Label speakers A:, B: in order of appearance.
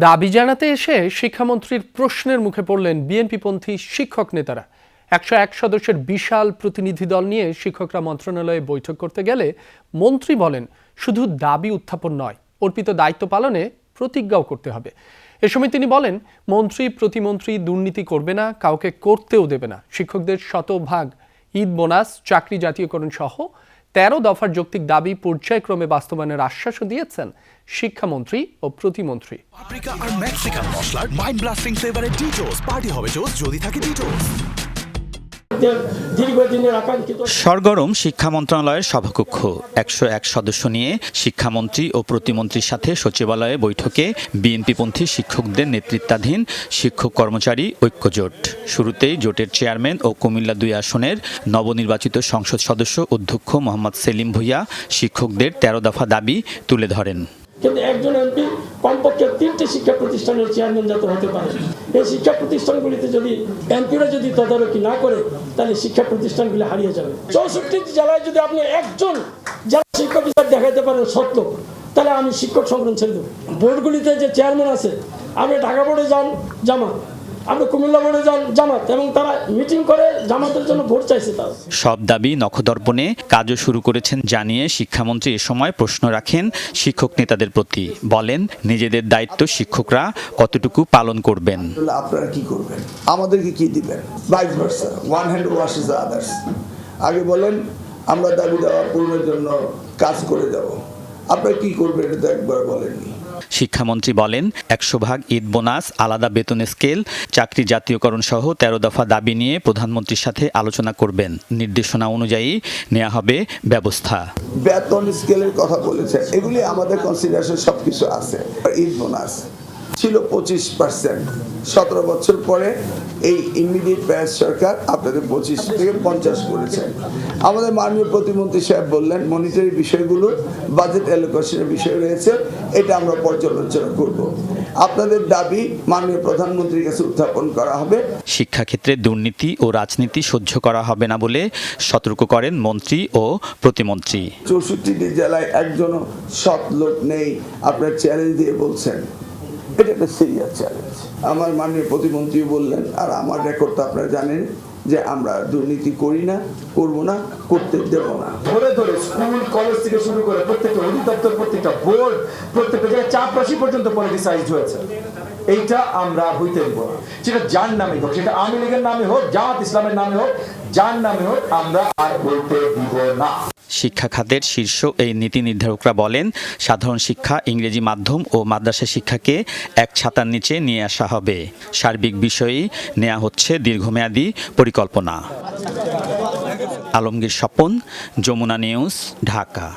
A: দাবি জানাতে এসে শিক্ষামন্ত্রীর প্রশ্নের মুখে পড়লেন বিএনপিপন্থী শিক্ষক নেতারা। 101 সদস্যের বিশাল প্রতিনিধি দল নিয়ে শিক্ষকরা মন্ত্রণালয়ে বৈঠক করতে গেলে মন্ত্রী বলেন, শুধু দাবি উত্থাপন নয়, অর্পিত দায়িত্ব পালনে প্রতিজ্ঞাও করতে হবে। এ সময় তিনি বলেন, মন্ত্রী প্রতিমন্ত্রী দুর্নীতি করবে না, কাউকে করতেও দেবে না। শিক্ষকদের শতভাগ ঈদ বোনাস, চাকরি জাতীয়করণ সহ 13 দফার যৌক্তিক দাবি পর্যায়ক্রমে বাস্তবায়নের আশ্বাসও দিয়েছেন শিক্ষামন্ত্রী ও প্রতিমন্ত্রী।
B: পাপরিকা আর মেক্সিকান মশলার মাইন্ড ব্লাস্টিং ফ্লেভারের ডিটোস পার্টি হবে জোস যদি থাকে ডিটোস।
C: সরগরম শিক্ষা মন্ত্রণালয়ের সভাকক্ষ। 101 সদস্য নিয়ে শিক্ষামন্ত্রী ও প্রতিমন্ত্রীর সাথে সচিবালয়ে বৈঠকে বিএনপিপন্থী শিক্ষকদের নেতৃত্বাধীন শিক্ষক কর্মচারী ঐক্যজোট। শুরুতেই জোটের চেয়ারম্যান ও কুমিল্লা 2 আসনের নবনির্বাচিত সংসদ সদস্য অধ্যক্ষ মোহাম্মদ সেলিম ভূঁইয়া শিক্ষকদের 13 দফা দাবি তুলে ধরেন।
D: কিন্তু একজন এমপি কমপক্ষে 3টি শিক্ষা প্রতিষ্ঠানের চেয়ারম্যান যাতে হতে পারে। এই শিক্ষা প্রতিষ্ঠানগুলিতে যদি এমপিরা যদি তদারকি না করে, তাহলে শিক্ষা প্রতিষ্ঠানগুলি হারিয়ে যাবে। 64 জেলায় যদি আপনি একজন জেলা শিক্ষক বিচার দেখাইতে পারেন সত্য, তাহলে আমি শিক্ষক সংগ্রাম ছেড়ে দেবো। বোর্ডগুলিতে যে চেয়ারম্যান আছে, আপনি ঢাকা বোর্ডে যান জামাত, আপনি কুমিল্লা বোর্ডে যান জামাত, এবং তারা মিটিং করে জামাতের জন্য ভোট চাইছে। তারা
C: সব দাবি নখদর্পণে কাজও শুরু করেছেন জানিয়ে শিক্ষামন্ত্রী এ সময় প্রশ্ন রাখেন শিক্ষক নেতাদের প্রতি। বলেন, নিজেদের দায়িত্ব শিক্ষকরা কতটুকু পালন করবেন।
E: আপনারা কি করবেন, আমাদেরকে কি দিবেন? Vice versa, one hand washes the others. আগে বলেন আমরা দাবি দেওয়া পূরণের জন্য কাজ করে যাব, আপনারা কি করবেন এটা তো একবার বলেননি।
C: শিক্ষামন্ত্রী বলেন, 100 ভাগ ঈদ বোনাস, আলাদা বেতন স্কেল, চাকরি জাতীয়করণ সহ 13 দফা দাবি নিয়ে প্রধানমন্ত্রীর সাথে আলোচনা করবেন। নির্দেশনা অনুযায়ী নেওয়া হবে ব্যবস্থা।
E: বেতন স্কেলের কথা বলেছেন, এগুলি আমাদের কনসিডারেশন সবকিছু আছে। ঈদ বোনাস ছিল 25%, 17 বছর পরে এই ইমিডিয়েট প্যাস সরকার আপনাদের 25 থেকে 50 করেছেন। আমাদের মাননীয় প্রতিমন্ত্রী সাহেব বললেন, মনিটরি বিষয়গুলো বাজেট অ্যালোকেশনের বিষয় রয়েছে, এটা আমরা পর্যালোচনা করব। আপনাদের দাবি মাননীয় প্রধানমন্ত্রীর কাছে উত্থাপন করা হবে।
C: শিক্ষাক্ষেত্রে দুর্নীতি ও রাজনীতি সহ্য করা হবে না বলে সতর্ক করেন মন্ত্রী ও প্রতিমন্ত্রী।
E: 64টি জেলায় একজনও সৎ লোক নেই, আপনার চ্যালেঞ্জ দিয়ে বলছেন, এটা একটা সিরিয়াস চ্যালেঞ্জ। আমার মাননীয় প্রতিমন্ত্রী বললেন, আর আমার রেকর্ড তো আপনারা জানেন যে আমরা দুর্নীতি করি না, করব না, করতে দেব না।
D: ধরে ধরে স্কুল কলেজ থেকে শুরু করে প্রত্যেকটা অধিদপ্তর, প্রত্যেকটা বোর্ড, প্রত্যেকটা জায়গায় চাপরাশি পর্যন্ত পলিটিসাইজড হয়েছে। এইটা আমরা হইতে দেব না। সেটা যার নামে হোক, সেটা আওয়ামী লীগের নামে হোক, জামাত ইসলামের নামে হোক, যার নামে হোক, আমরা আর বলতে দিব না।
C: শিক্ষা খাতের শীর্ষ এই নীতি নির্ধারকরা বলেন, সাধারণ শিক্ষা, ইংরেজি মাধ্যম ও মাদ্রাসা শিক্ষাকে এক ছাতার নিচে নিয়ে আসা হবে। সার্বিক বিষয়েই নেওয়া হচ্ছে দীর্ঘমেয়াদী পরিকল্পনা। আলমগীর স্বপন, যমুনা নিউজ, ঢাকা।